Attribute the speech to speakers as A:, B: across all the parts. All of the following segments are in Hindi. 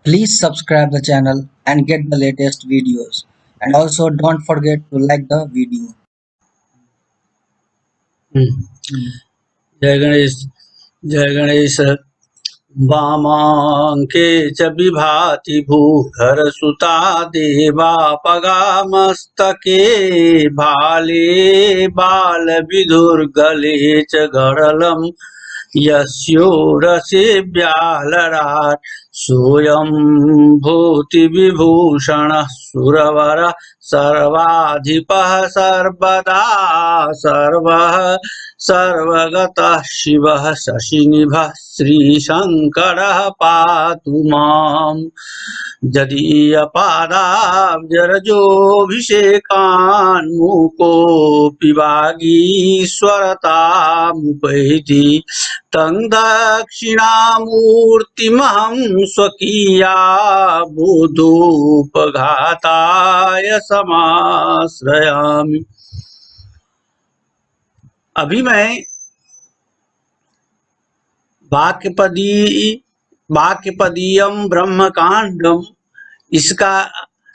A: Please subscribe the channel and get the latest videos. And also don't forget to like the video.
B: जय गणेश जय गणेश वामांके च विभाति भूधर सुता देवा पगामस्तके भाले बाल विधुर्गले च गणलम यस्योरसे व्यालराट सोऽयं भूति विभूषण सुरवर सर्वाधिपः सर्वदा सर्वः सर्वगतः शिवः शशिनिभः श्रीशंकरः पातु माम् जदीयपादाब्जरजोऽभिषेकान्मुकोऽपि वागीश्वरतामुपैति तं दक्षिणामूर्तिमहं स्वकीया बुधूपघाताय समाश्रयामि। अभी मैं वाक्यपदीयम ब्रह्मकांडम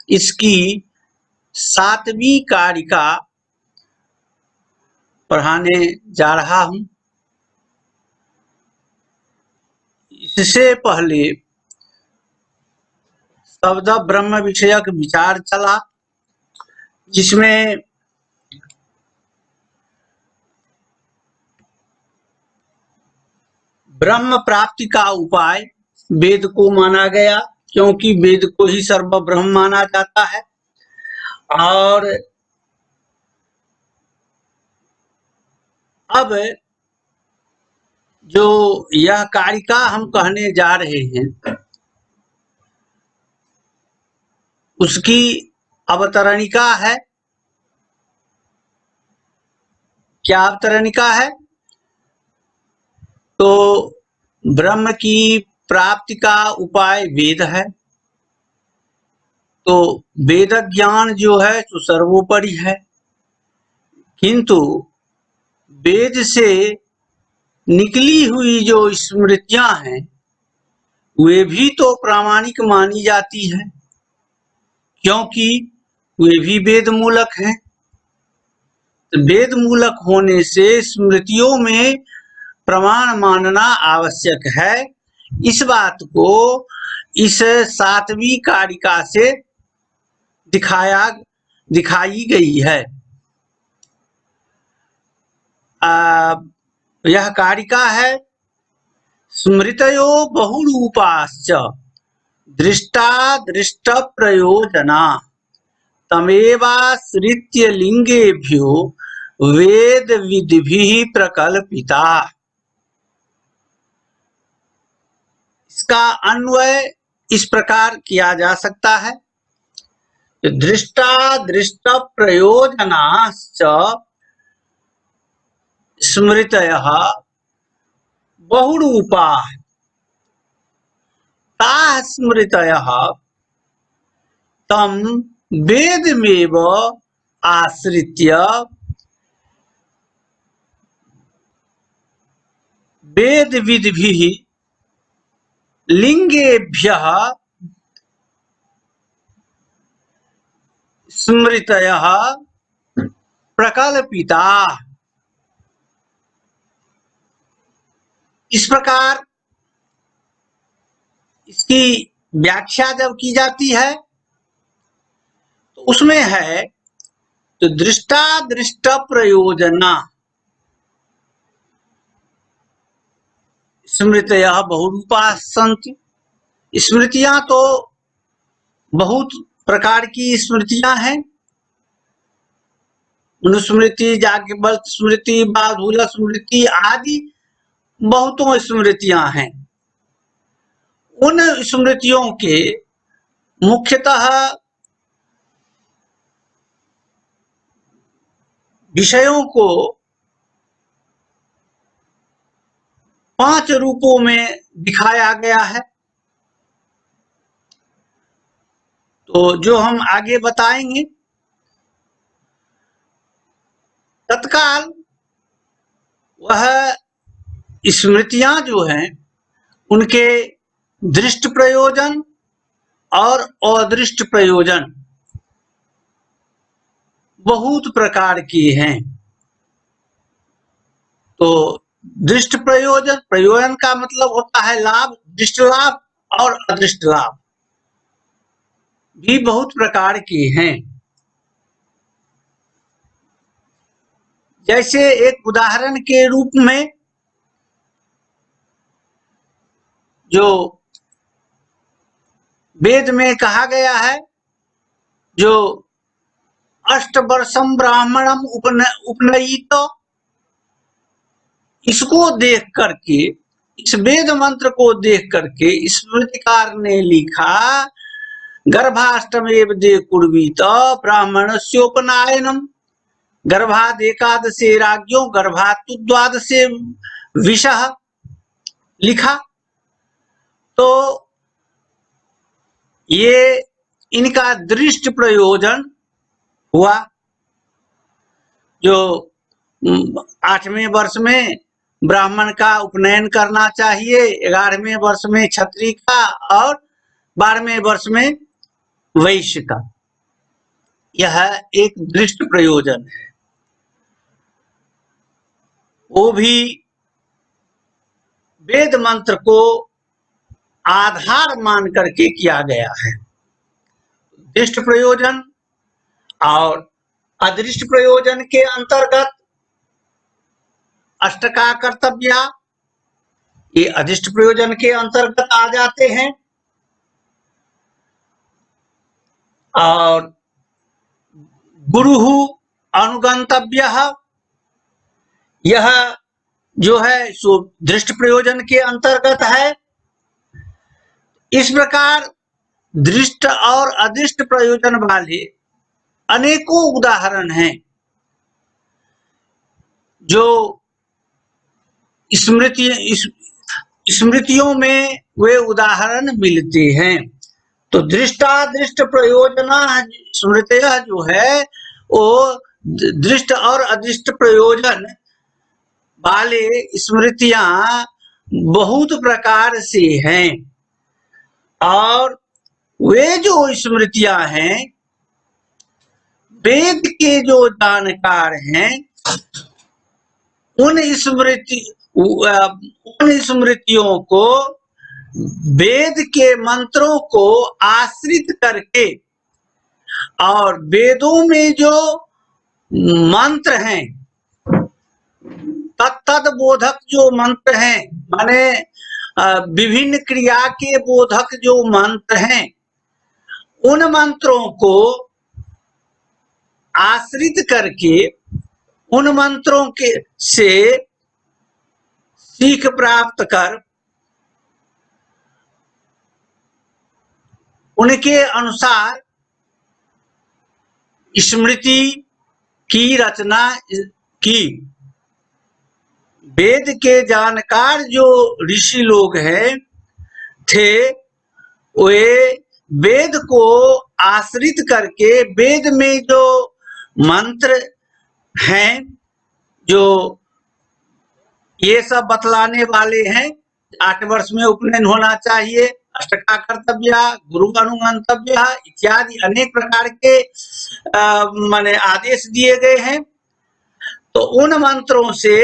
B: इसकी 7वीं कारिका पढ़ाने जा रहा हूं। इससे पहले शब्द ब्रह्म विषयक विचार चला, जिसमें ब्रह्म प्राप्ति का उपाय वेद को माना गया, क्योंकि वेद को ही सर्व ब्रह्म माना जाता है। और अब जो यह कारिका हम कहने जा रहे हैं, उसकी अवतरणिका है। क्या अवतरणिका है? तो ब्रह्म की प्राप्ति का उपाय वेद है। तो वेद ज्ञान जो है तो सर्वोपरि है, किंतु वेद से निकली हुई जो स्मृतियां हैं वे भी तो प्रामाणिक मानी जाती है, क्योंकि वे भी वेद मूलक हैं। तो वेद मूलक होने से स्मृतियों में प्रमाण मानना आवश्यक है। इस बात को इस 7वीं कारिका से दिखाई गई है। यह कारिका है स्मृतयो बहुरूपाश्च दृष्टा दृष्ट प्रयोजना तमेवाश्रित्य लिंगेभ्यो वेद विधिभिः प्रकल्पिता। इसका अन्वय इस प्रकार किया जा सकता है, दृष्टा दृष्ट प्रयोजनाश्च स्मृतयः बहुरूपाः ताः स्मृतयः तं वेदमेव आश्रित्य वेद विधिभिः लिंगेभ्यः स्मृतयः प्रकल्पिता। इस प्रकार इसकी व्याख्या जब की जाती है तो उसमें है तो दृष्टा दृष्ट प्रयोजना स्मृतयः बहुरूपाः सन्ति। स्मृतियां तो बहुत प्रकार की स्मृतियां हैं। मनुस्मृति, याज्ञवल्क्य स्मृति, बाधूल स्मृति आदि बहुतों स्मृतियां हैं। उन स्मृतियों के मुख्यतः विषयों को 5 रूपों में दिखाया गया है। तो जो हम आगे बताएंगे, तत्काल वह स्मृतियां जो हैं उनके दृष्ट प्रयोजन और अदृष्ट प्रयोजन बहुत प्रकार के हैं। तो दृष्ट प्रयोजन, प्रयोजन का मतलब होता है लाभ, दृष्ट लाभ और अदृष्ट लाभ भी बहुत प्रकार के हैं। जैसे एक उदाहरण के रूप में जो वेद में कहा गया है, जो अष्टवर्षम ब्राह्मणम उपनयित, इसको देख करके, इस वेद मंत्र को देख करके स्मृतिकार ने लिखा, गर्भाष्टमेव दे कुर्वीत ब्राह्मणस्योपनायनम, गर्भाद एकादशे राज्यों गर्भातु द्वादशे विषः लिखा। तो ये इनका दृष्ट प्रयोजन हुआ। जो 8वें वर्ष में ब्राह्मण का उपनयन करना चाहिए, 11वें वर्ष में क्षत्रिय का और 12वें वर्ष में वैश्य का, यह एक दृष्ट प्रयोजन है। वो भी वेद मंत्र को आधार मान करके किया गया है। दृष्ट प्रयोजन और अदृष्ट प्रयोजन के अंतर्गत अष्टका कर्तव्या, ये अदृष्ट प्रयोजन के अंतर्गत आ जाते हैं। और गुरुहु अनुगंतव्य, यह जो है सो दृष्ट प्रयोजन के अंतर्गत है। इस प्रकार दृष्ट और अदृष्ट प्रयोजन वाले अनेकों उदाहरण हैं जो स्मृतियों में वे उदाहरण मिलते हैं। तो दृष्टादृष्ट प्रयोजना स्मृतियः जो है वो दृष्ट और अदृष्ट प्रयोजन वाले स्मृतियां बहुत प्रकार से हैं। और वे जो स्मृतियां हैं, वेद के जो जानकार हैं, उन स्मृतियों को, वेद के मंत्रों को आश्रित करके, और वेदों में जो मंत्र हैं, तत्त बोधक जो मंत्र हैं, माने विभिन्न क्रिया के बोधक जो मंत्र हैं, उन मंत्रों को आश्रित करके, उन मंत्रों के से सीख प्राप्त कर उनके अनुसार स्मृति की रचना की। वेद के जानकार जो ऋषि लोग हैं थे, वे वेद को आश्रित करके वेद में जो मंत्र हैं, जो ये सब बतलाने वाले हैं, 8 वर्ष में उपनयन होना चाहिए, अष्टका कर्तव्य, गुरु अनुगंतव्य इत्यादि अनेक प्रकार के माने आदेश दिए गए हैं। तो उन मंत्रों से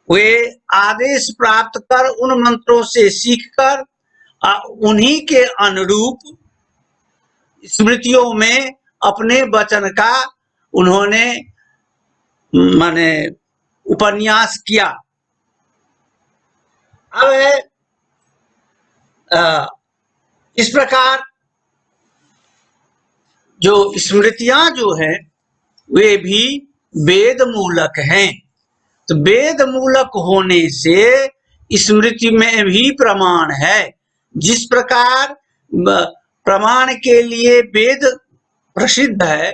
B: वे आदेश प्राप्त कर, उन मंत्रों से सीखकर उन्हीं के अनुरूप स्मृतियों में अपने वचन का उन्होंने माने उपन्यास किया। अब इस प्रकार जो स्मृतियां जो है वे भी वेद मूलक हैं। तो वेद मूलक होने से स्मृति में भी प्रमाण है। जिस प्रकार प्रमाण के लिए वेद प्रसिद्ध है,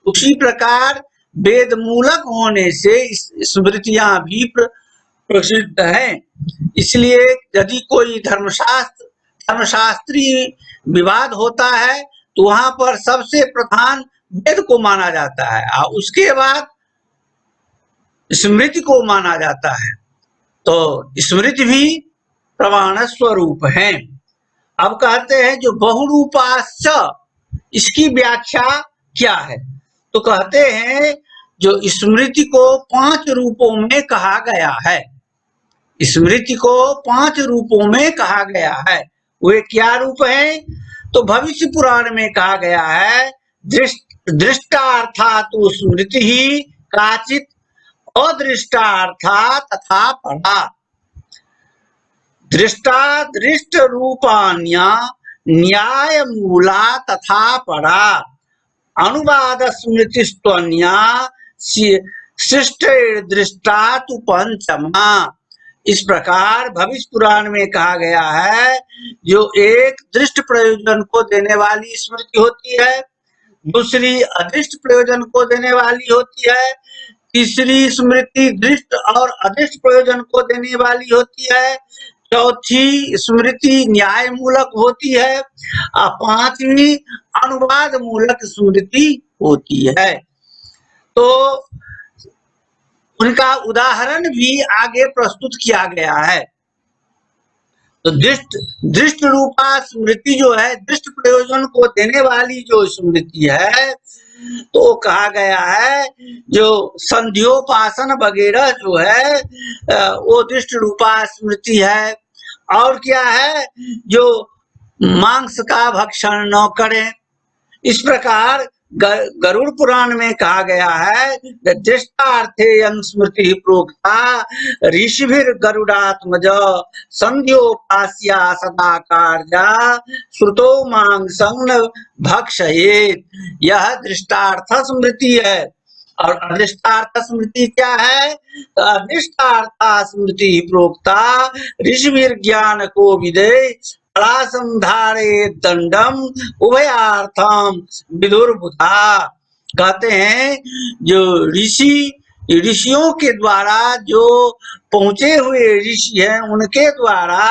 B: उसी प्रकार वेद मूलक होने से स्मृतियां भी प्रसिद्ध हैं। इसलिए यदि कोई धर्मशास्त्रीय विवाद होता है तो वहां पर सबसे प्रधान वेद को माना जाता है और उसके बाद स्मृति को माना जाता है। तो स्मृति भी प्रमाण स्वरूप है। अब कहते हैं जो बहुरूपाश्च, इसकी व्याख्या क्या है? तो कहते हैं जो स्मृति को 5 रूपों में कहा गया है, स्मृति को 5 रूपों में कहा गया है। वे क्या रूप हैं? तो भविष्य पुराण में कहा गया है दृष्टार्था स्मृति ही काचित, अदृष्टार्था तथा परा। दृष्टा दृष्ट रूपाण्या न्याय मूला तथा परा, अनुवाद स्मृतिस्त्वन्या सृष्ट दृष्टा तु पंचमा। इस प्रकार भविष्य पुराण में कहा गया है जो एक दृष्ट प्रयोजन को देने वाली स्मृति होती है, दूसरी अदृष्ट प्रयोजन को देने वाली होती है, तीसरी स्मृति दृष्ट और अदृष्ट प्रयोजन को देने वाली होती है, चौथी स्मृति न्याय मूलक होती है और पांचवी अनुवाद मूलक स्मृति होती है। तो उनका उदाहरण भी आगे प्रस्तुत किया गया है। तो दृष्ट रूपा स्मृति जो है, दृष्ट प्रयोजन को देने वाली जो स्मृति है, तो कहा गया है जो संध्योपासन वगैरह जो है वो दृष्ट रूपा स्मृति है। और क्या है? जो मांस का भक्षण न करें। इस प्रकार गरुड़ पुराण में कहा गया है दृष्टार्थेयं स्मृति प्रोक्ता ऋषिभिर गरुडात्मज संध्योपास्या सदा कार्या श्रुतो मांसं न भक्षयेत्। यह दृष्टार्थ स्मृति है। और अदृष्टार्थ स्मृति क्या है? तो अदृष्टार्थ स्मृति प्रोक्ता ऋषिभिर ज्ञान को विदे संधारे दंडम उभयार्थम विदुर्बुधा। कहते हैं जो ऋषियों के द्वारा जो पहुंचे हुए ऋषि हैं उनके द्वारा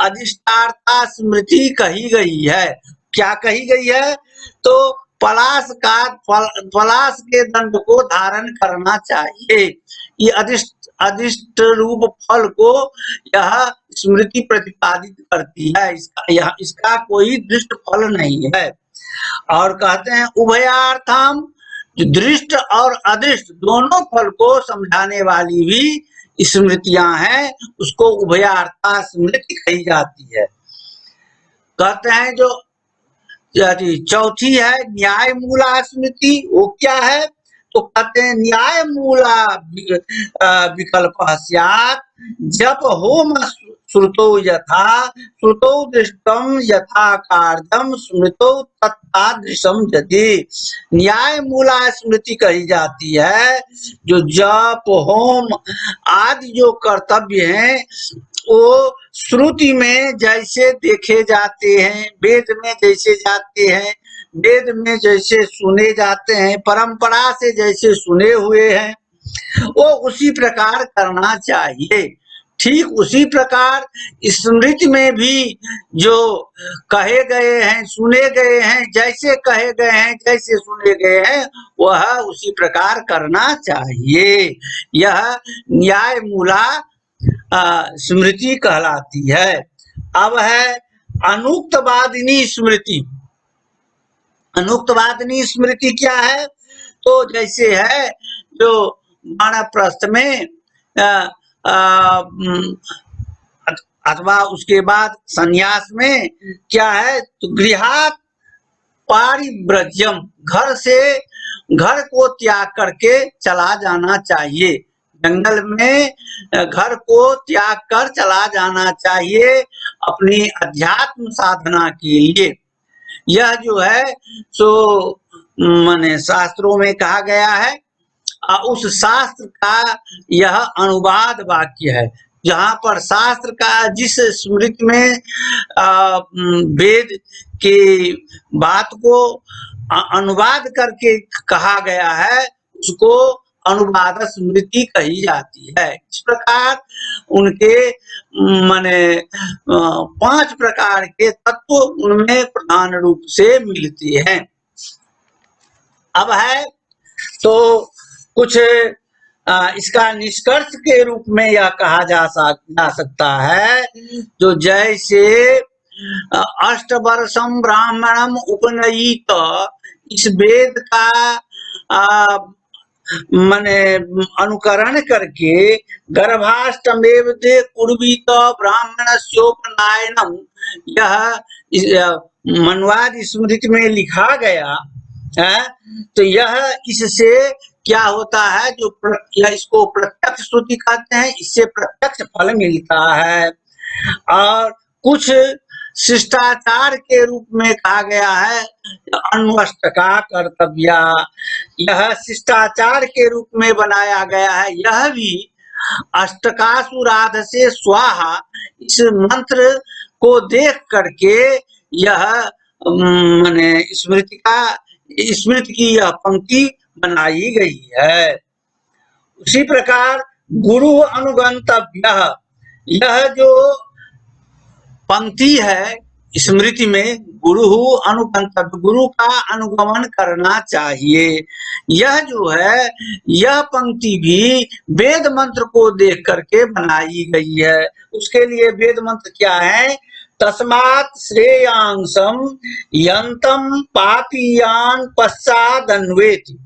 B: अधिष्ठाता स्मृति कही गई है। क्या कही गई है? तो पलाश के दंड को धारण करना चाहिए। ये अधिष्ट रूप फल को यह स्मृति प्रतिपादित करती है। इसका कोई दृष्ट फल नहीं है। और कहते हैं उभयार्थम, जो दृष्ट और अदृष्ट दोनों फल को समझाने वाली भी स्मृतियां हैं, उसको उभयार्था स्मृति कही जाती है। कहते हैं जो चौथी है न्याय मूला स्मृति, वो क्या है? तो कहते हैं न्याय मूला विकल्प स्यात् जप होम श्रुतो यथा श्रुतो दृष्टम यथा कार्यम स्मृतो तत्तादृशम यदि। न्याय मूला स्मृति कही जाती है जो जप होम आदि जो कर्तव्य हैं वो श्रुति में जैसे देखे जाते हैं, वेद में जैसे जाते हैं, वेद में जैसे सुने जाते हैं, परंपरा से जैसे सुने हुए हैं, वो उसी प्रकार करना चाहिए। ठीक उसी प्रकार स्मृति में भी जो कहे गए हैं, सुने गए हैं, जैसे कहे गए हैं, जैसे सुने गए हैं, वह उसी प्रकार करना चाहिए। यह न्याय मूला स्मृति कहलाती है। अब है अनुक्तवादिनी स्मृति। अनुक्तवादिनी स्मृति क्या है? तो जैसे है जो वानप्रस्थ में अथवा उसके बाद संन्यास में क्या है? तो गृहात् पारिव्रज्यम, घर को त्याग करके चला जाना चाहिए। जंगल में घर को त्याग कर चला जाना चाहिए अपनी अध्यात्म साधना के लिए। यह जो है सो माने शास्त्रों में कहा गया है। उस शास्त्र का यह अनुवाद वाक्य है, जहाँ पर शास्त्र का जिस स्मृति में वेद के बात को अनुवाद करके कहा गया है उसको अनुवाद स्मृति कही जाती है। इस प्रकार उनके माने 5 प्रकार के तत्व उनमें प्रधान रूप से मिलते हैं। अब है तो कुछ इसका निष्कर्ष के रूप में यह कहा जा सकता है जो जैसे अष्टवर्षम ब्राह्मणम उपनयित, इस वेद का माने अनुकरण करके गर्भाष्टमेव ते कुर्वीत ब्राह्मणस्योपनयनम, यह मन्वाद स्मृति में लिखा गया है। तो यह इससे क्या होता है, जो यह इसको प्रत्यक्ष श्रुति कहते हैं, इससे प्रत्यक्ष फल मिलता है। और कुछ शिष्टाचार के रूप में कहा गया है अन्वष्टका कर्तव्या, यह शिष्टाचार के रूप में बनाया गया है। यह भी अष्टकासुराध से स्वाहा, इस मंत्र को देख करके यह माने स्मृति की यह पंक्ति बनाई गई है। उसी प्रकार गुरु अनुगंतव्य, यह जो पंक्ति है स्मृति में, गुरु अनुगंतव्य, गुरु का अनुगमन करना चाहिए, यह जो है यह पंक्ति भी वेद मंत्र को देख करके बनाई गई है। उसके लिए वेद मंत्र क्या है, तस्मात् श्रेयांसम यंतम पापीयान पश्चादन्वेति।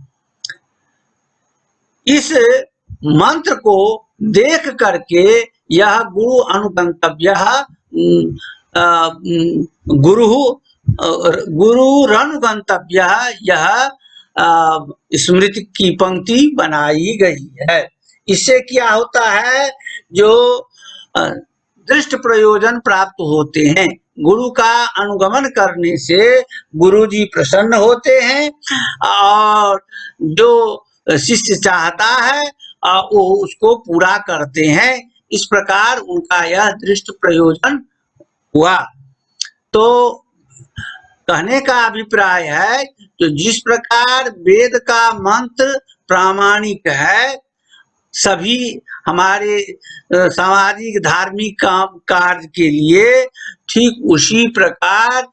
B: इस मंत्र को देख करके यह गुरु अनुगंतव्य, गुरुरनुगंतव्य, यह स्मृति की पंक्ति बनाई गई है। इससे क्या होता है, जो दृष्ट प्रयोजन प्राप्त होते हैं। गुरु का अनुगमन करने से गुरु जी प्रसन्न होते हैं और जो शिष्य चाहता है वो उसको पूरा करते हैं। इस प्रकार उनका यह दृष्ट प्रयोजन हुआ। तो कहने का अभिप्राय है, तो जिस प्रकार वेद का मंत्र प्रामाणिक है सभी हमारे सामाजिक धार्मिक काम कार्य के लिए, ठीक उसी प्रकार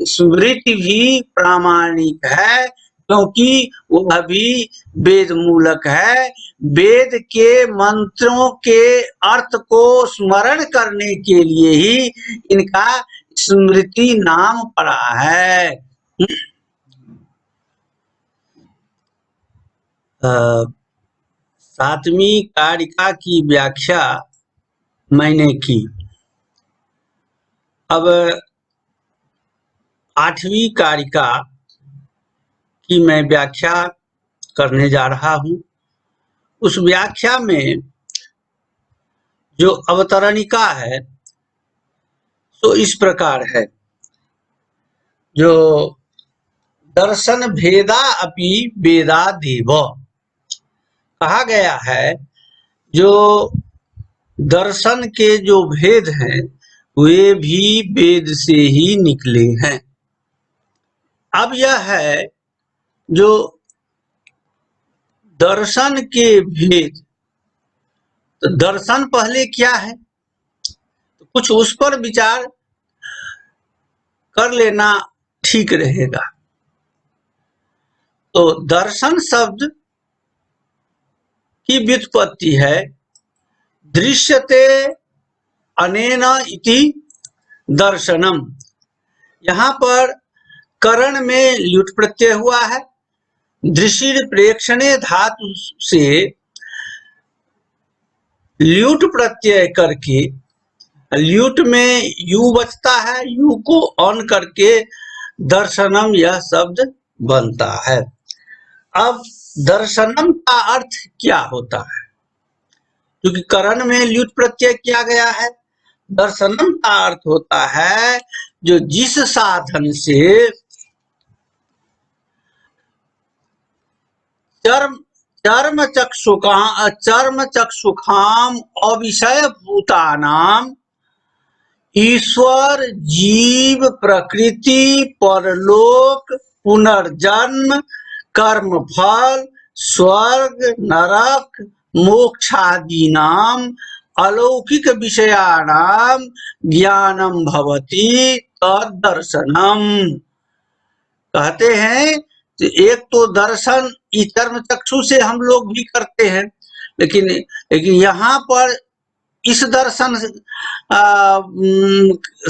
B: स्मृति भी प्रामाणिक है, क्योंकि वह भी वेद मूलक है। वेद के मंत्रों के अर्थ को स्मरण करने के लिए ही इनका स्मृति नाम पड़ा है। सातवीं कारिका की व्याख्या मैंने की। अब आठवीं कारिका की मैं व्याख्या करने जा रहा हूँ। उस व्याख्या में जो अवतरणिका है तो इस प्रकार है, जो दर्शन भेदा अपि वेदा देव, कहा गया है जो दर्शन के जो भेद हैं वे भी वेद से ही निकले हैं। अब यह है जो दर्शन के भेद, तो दर्शन पहले क्या है, तो कुछ उस पर विचार कर लेना ठीक रहेगा। तो दर्शन शब्द की व्युत्पत्ति है दृश्यते अनेन इति दर्शनम। यहाँ पर करण में ल्युट् प्रत्यय हुआ है। दृश्य प्रेक्षणे धातु से ल्युट् प्रत्यय करके, ल्युट् में यू बचता है, यू को ऑन करके दर्शनम यह शब्द बनता है। अब दर्शनम का अर्थ क्या होता है, क्योंकि करण में ल्युट् प्रत्यय किया गया है। दर्शनम का अर्थ होता है जो जिस साधन से चर्म चक्षुखाम अविषय भूतानाम ईश्वर जीव प्रकृति परलोक पुनर्जन्म कर्म फल स्वर्ग नरक मोक्षादीनाम अलौकिक विषयाणाम ज्ञानम भवति तद्दर्शनम। कहते हैं एक तो दर्शन चर्म चक्षु से हम लोग भी करते हैं, लेकिन यहाँ पर इस दर्शन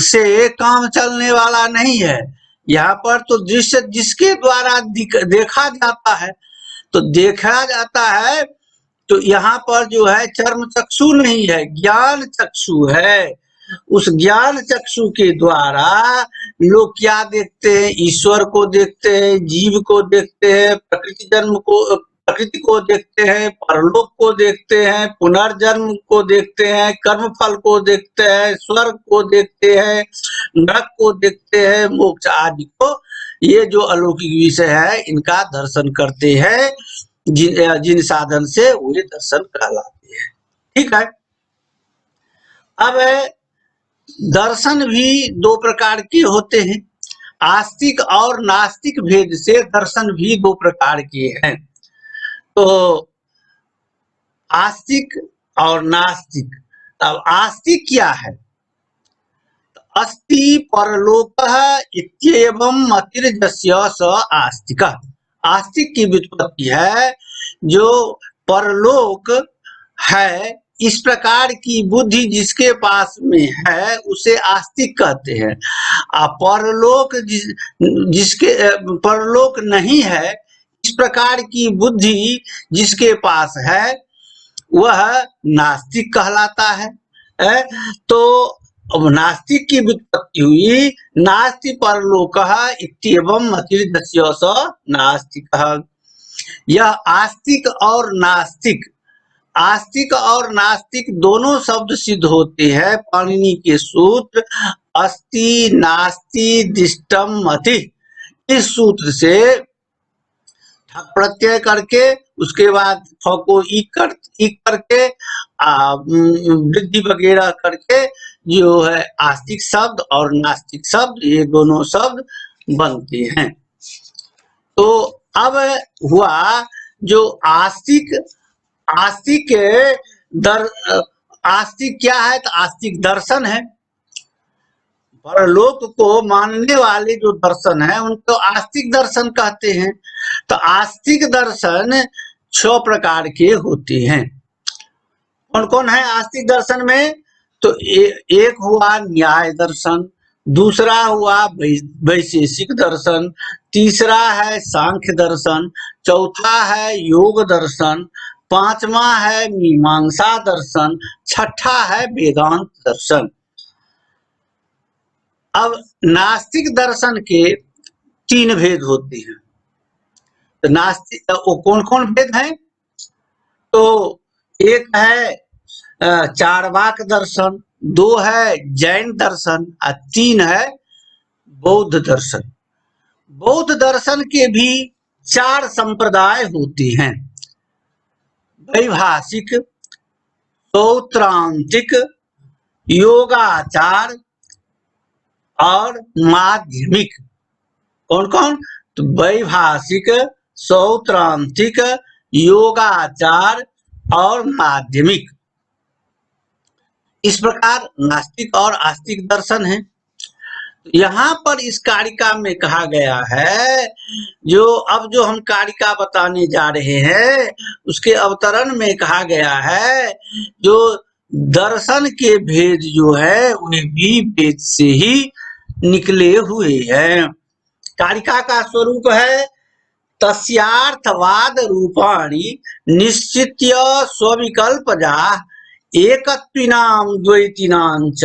B: से काम चलने वाला नहीं है। यहाँ पर तो दृश्य जिसके द्वारा देखा जाता है, तो देखा जाता है, तो यहाँ पर जो है चर्म चक्षु नहीं है, ज्ञान चक्षु है। उस ज्ञान चक्षु के द्वारा लोग क्या देखते हैं? ईश्वर को देखते हैं, जीव को देखते हैं, प्रकृति को देखते हैं, परलोक को देखते हैं, पुनर्जन्म को देखते हैं, कर्म फल को देखते हैं, स्वर्ग को देखते हैं, नरक को देखते हैं, मोक्ष आदि को। ये जो अलौकिक विषय है इनका दर्शन करते हैं, जिन साधन से वे दर्शन कहलाते हैं। ठीक है। अब दर्शन भी दो प्रकार के होते हैं। आस्तिक और नास्तिक भेद से दर्शन भी दो प्रकार के हैं। तो आस्तिक और नास्तिक। अब आस्तिक क्या है? अस्ति परलोकः इत्येवं मतिर्यस्य स आस्तिकः। आस्तिक की व्युत्पत्ति है जो परलोक है इस प्रकार की बुद्धि जिसके पास में है उसे आस्तिक कहते हैं। परलोक जिसके परलोक नहीं है इस प्रकार की बुद्धि जिसके पास है वह नास्तिक कहलाता है। तो अब नास्तिक की व्युत्पत्ति हुई नास्ति परलोकः इत्येवं मतिर्यस्य स नास्तिकः। यह आस्तिक और नास्तिक, आस्तिक और नास्तिक दोनों शब्द सिद्ध होते हैं पाणिनि के सूत्र अस्ति नास्ति दिष्टम मति। इस सूत्र से ठक प्रत्यय करके उसके बाद फ को इक करके वृद्धि वगैरह करके जो है आस्तिक शब्द और नास्तिक शब्द ये दोनों शब्द बनते हैं। तो अब हुआ जो आस्तिक आस्तिक क्या है? तो आस्तिक दर्शन है। परलोक को मानने वाले जो दर्शन है उनको आस्तिक दर्शन कहते हैं। तो आस्तिक दर्शन 6 प्रकार के होते हैं। कौन कौन है आस्तिक दर्शन में? तो एक हुआ न्याय दर्शन, दूसरा हुआ वैशेषिक दर्शन, तीसरा है सांख्य दर्शन, चौथा है योग दर्शन, पांचवा है मीमांसा दर्शन, छठा है वेदांत दर्शन। अब नास्तिक दर्शन के 3 भेद होते हैं। तो नास्तिक वो कौन कौन भेद हैं? तो एक है चार्वाक दर्शन, 2 है जैन दर्शन और 3 है बौद्ध दर्शन। बौद्ध दर्शन के भी 4 संप्रदाय होते हैं। वैभाषिक, सौत्रांतिक, योगाचार और माध्यमिक। कौन कौन? तो वैभाषिक, सौत्रांतिक, योगाचार और माध्यमिक। इस प्रकार नास्तिक और आस्तिक दर्शन है। यहाँ पर इस कारिका में कहा गया है जो हम कारिका बताने जा रहे हैं उसके अवतरण में कहा गया है जो दर्शन के भेद जो है वे भी वेद से ही निकले हुए हैं। कारिका का स्वरूप है तस्यार्थवाद रूपाणि निश्चित्य स्वविकल्पजा एकत्विनां द्वैतिनां च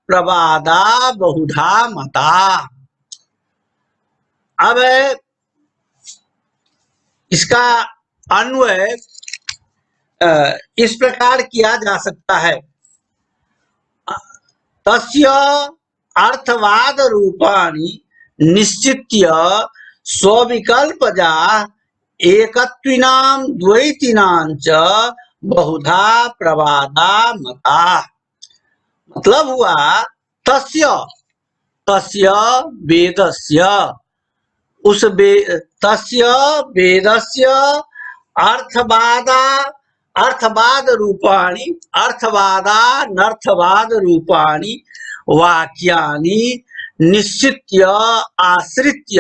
B: प्रवादा बहुधा मता। अब इसका अन्वय इस प्रकार किया जा सकता है। तस्य अर्थवाद रूपाणि निश्चित्य स्वविकल्पजा एकत्विनां द्वैतिनां च बहुधा प्रवादा मता। मतलब हुआ तस्य वेदस्य तस्य वेदस्य अर्थवाद रूपाणि अर्थवाद रूपाणि वाक्यानि निश्चित्य आश्रित्य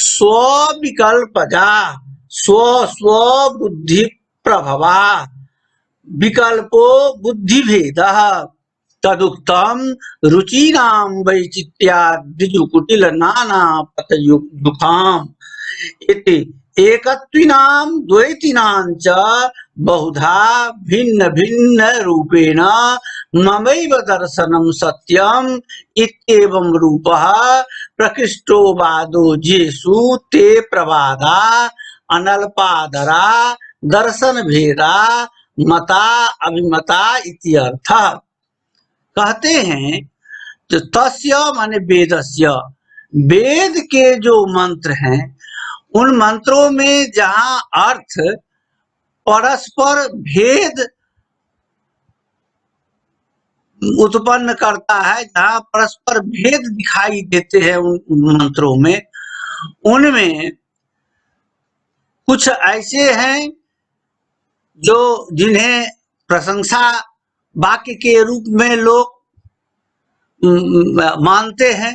B: स्वविकल्पजा स्व बुद्धि प्रभवा विकल्पो बुद्धिभेदः तदुक्तम रुचिराम वैचित्र्या द्विजुकुटिल नाना पतयुक्ताम इति एकत्विनां द्वैतिनां च बहुधा भिन्न भिन्न रूपेण ममैव दर्शनं सत्यम इत्येवं रूपः प्रकृष्टो वादो जेषु ते प्रवादा अनल्पादरा दर्शन भेदा मता अभिमता इत्यर्थः। कहते हैं तो तस्य माने वेदस्य, वेद के जो मंत्र हैं उन मंत्रों में जहां अर्थ परस्पर भेद उत्पन्न करता है, जहां परस्पर भेद दिखाई देते हैं उन मंत्रों में, उनमें कुछ ऐसे हैं जो जिन्हें प्रशंसा वाक्य के रूप में लोग मानते हैं,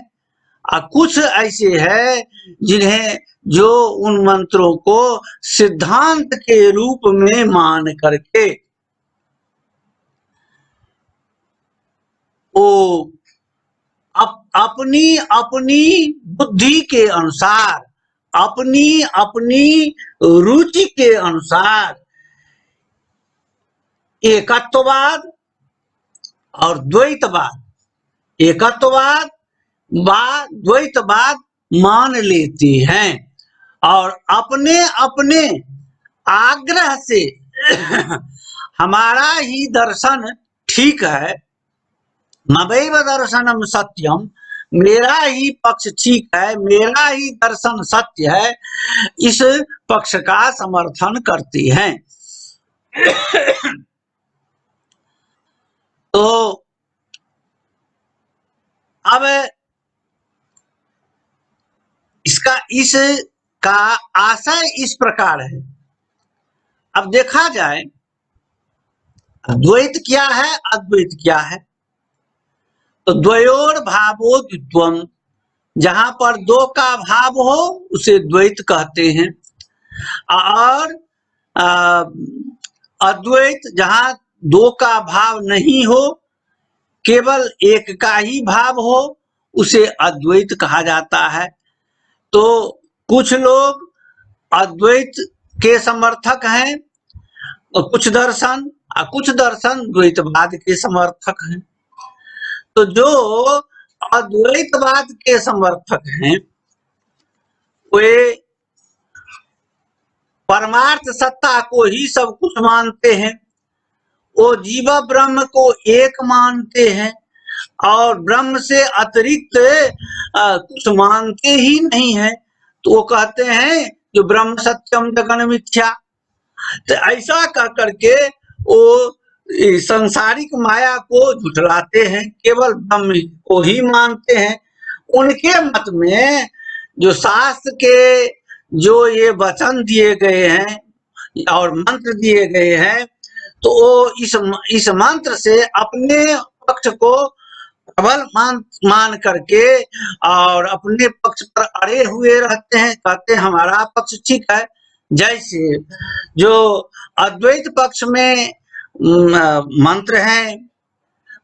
B: और कुछ ऐसे हैं जिन्हें जो उन मंत्रों को सिद्धांत के रूप में मान करके वो अपनी अपनी बुद्धि के अनुसार, अपनी अपनी रुचि के अनुसार एकत्ववाद और द्वैतवाद, एकत्ववाद व द्वैतवाद मान लेते हैं और अपने अपने आग्रह से हमारा ही दर्शन ठीक है, मवैव दर्शनम सत्यम, मेरा ही पक्ष ठीक है, मेरा ही दर्शन सत्य है, इस पक्ष का समर्थन करते हैं। तो अब इसका आशय इस प्रकार है। अब देखा जाए द्वैत क्या है, अद्वैत क्या है। तो द्वयोर भावो द्वित्वम, जहां पर दो का भाव हो उसे द्वैत कहते हैं, और अद्वैत जहां दो का भाव नहीं हो, केवल एक का ही भाव हो, उसे अद्वैत कहा जाता है। तो कुछ लोग अद्वैत के समर्थक हैं और कुछ दर्शन द्वैतवाद के समर्थक हैं। तो जो अद्वैतवाद के समर्थक हैं वे परमार्थ सत्ता को ही सब कुछ मानते हैं, वो जीव ब्रह्म को एक मानते हैं और ब्रह्म से अतिरिक्त कुछ मानते ही नहीं है। तो वो कहते हैं जो ब्रह्म सत्यम जगन मिथ्या। तो ऐसा कह करके वो सांसारिक माया को झुठलाते हैं, केवल ब्रह्म को ही मानते हैं। उनके मत में जो शास्त्र के जो ये वचन दिए गए हैं और मंत्र दिए गए हैं, तो वो इस मंत्र से अपने पक्ष को प्रबल मान करके और अपने पक्ष पर अड़े हुए रहते हैं, कहते हैं हमारा पक्ष ठीक है। जैसे जो अद्वैत पक्ष में मंत्र हैं,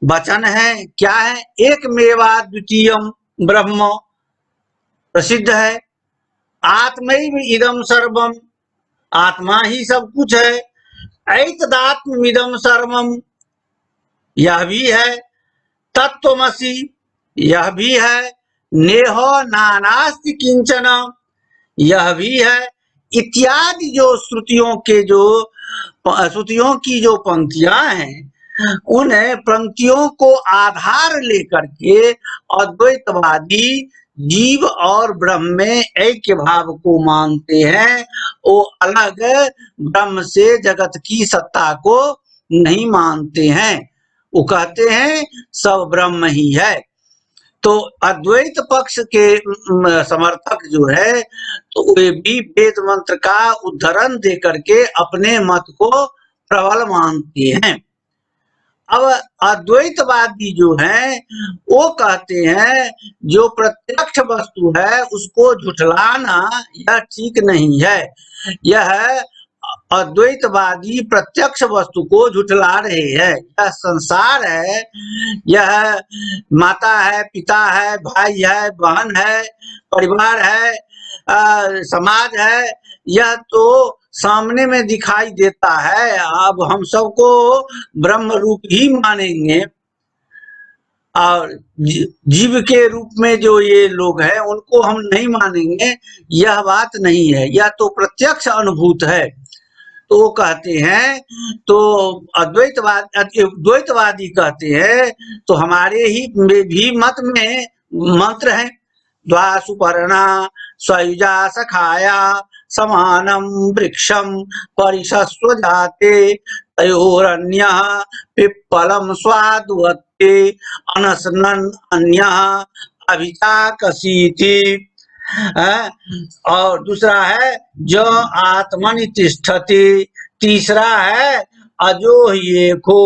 B: वचन हैं, क्या है, एक मेवा द्वितीयम ब्रह्म प्रसिद्ध है, आत्मैव इदम सर्वम, आत्मा ही सब कुछ है, ऐतदात्ममिदं सर्वम, यह भी है, तत्त्वमसि यह भी है, नेहो नानास्ति किंचन यह भी है, इत्यादि जो श्रुतियों की जो पंक्तियां हैं, उन पंक्तियों को आधार लेकर के अद्वैतवादी जीव और ब्रह्म में ऐक्य भाव को मानते हैं। वो अलग ब्रह्म से जगत की सत्ता को नहीं मानते हैं, वो कहते हैं सब ब्रह्म ही है। तो अद्वैत पक्ष के समर्थक जो है, तो वे भी वेद मंत्र का उद्धरण दे करके अपने मत को प्रबल मानते हैं। अब अद्वैतवादी जो है वो कहते हैं जो प्रत्यक्ष वस्तु है उसको झुठलाना यह ठीक नहीं है, यह अद्वैतवादी प्रत्यक्ष वस्तु को झुठला रहे हैं। यह संसार है, यह माता है, पिता है, भाई है, बहन है, परिवार है, समाज है, यह तो सामने में दिखाई देता है। अब हम सबको ब्रह्म रूप ही मानेंगे और जीव के रूप में जो ये लोग हैं उनको हम नहीं मानेंगे, यह बात नहीं है। यह तो प्रत्यक्ष अनुभूत है। तो वो कहते हैं, तो द्वैतवादी कहते हैं तो हमारे ही भी मत में मंत्र है, द्वा सुपर्णा स्वयुजा सखाया समानम वृक्षम परिशस्व जाते तयोरन्यः पिप्पलम स्वादुवत्ते अनसनन् अन्यः अभिचाकसीति। और दूसरा है जो आत्मनि तिष्ठति। तीसरा है अजो ये को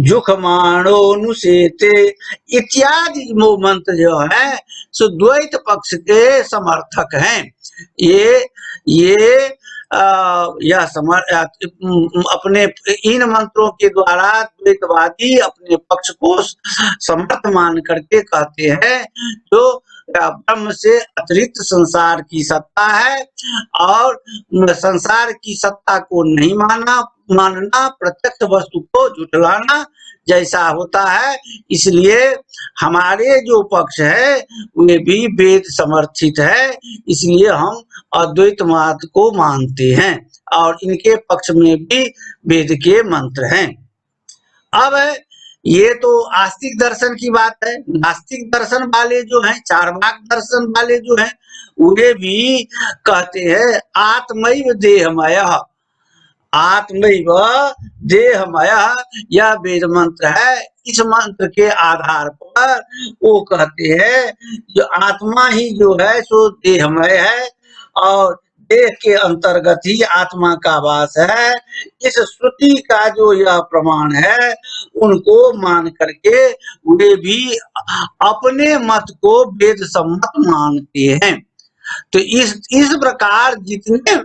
B: जुखमाणो नुसेते इत्यादि मंत्र जो है सो द्वैत पक्ष के समर्थक हैं। यह अपने इन मंत्रों के द्वारा द्वैतवादी अपने पक्ष को समर्थ मान करके कहते हैं जो ब्रह्म से अतिरिक्त संसार की सत्ता है और संसार की सत्ता को नहीं मानना प्रत्यक्ष वस्तु को झुठलाना जैसा होता है। इसलिए हमारे जो पक्ष है वे भी वेद समर्थित है, इसलिए हम अद्वैतवाद को मानते हैं और इनके पक्ष में भी वेद के मंत्र हैं। अब ये तो आस्तिक दर्शन की बात है। नास्तिक दर्शन वाले जो हैं, चार्वाक दर्शन वाले जो हैं, उन्हें भी कहते हैं आत्मैव देहमयः। आत्मैव देहमयः यह वेद मंत्र है। इस मंत्र के आधार पर वो कहते हैं जो आत्मा ही जो है सो देहमय है और देह के अंतर्गत ही आत्मा का वास है। इस श्रुति का जो यह प्रमाण है उनको मान करके वे भी अपने मत को वेद सम्मत मानते हैं। तो इस प्रकार जितने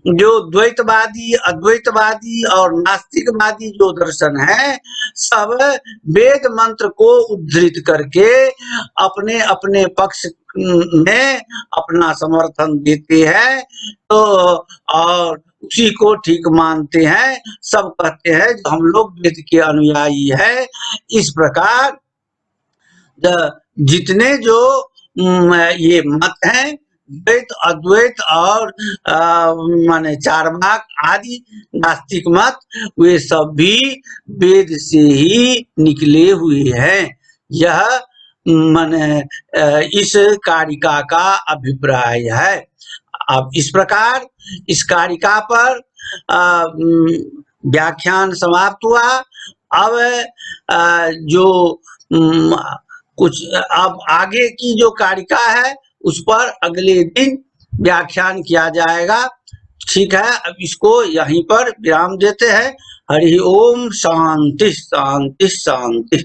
B: जो द्वैतवादी, अद्वैतवादी और नास्तिकवादी जो दर्शन है सब वेद मंत्र को उद्धृत करके अपने अपने पक्ष में अपना समर्थन देते हैं तो और उसी को ठीक मानते हैं। सब कहते हैं जो हम लोग वेद के अनुयायी है। इस प्रकार जितने जो ये मत हैं द्वैत, अद्वैत और माने चार्वाक आदि नास्तिक मत, वे सब भी वेद से ही निकले हुए हैं। यह माने इस कारिका का अभिप्राय है। अब इस प्रकार इस कारिका पर व्याख्यान समाप्त हुआ। अब जो कुछ अब आगे की जो कारिका है उस पर अगले दिन व्याख्यान किया जाएगा। ठीक है, अब इसको यहीं पर विराम देते हैं। हरि ओम। शांति शांति शांति।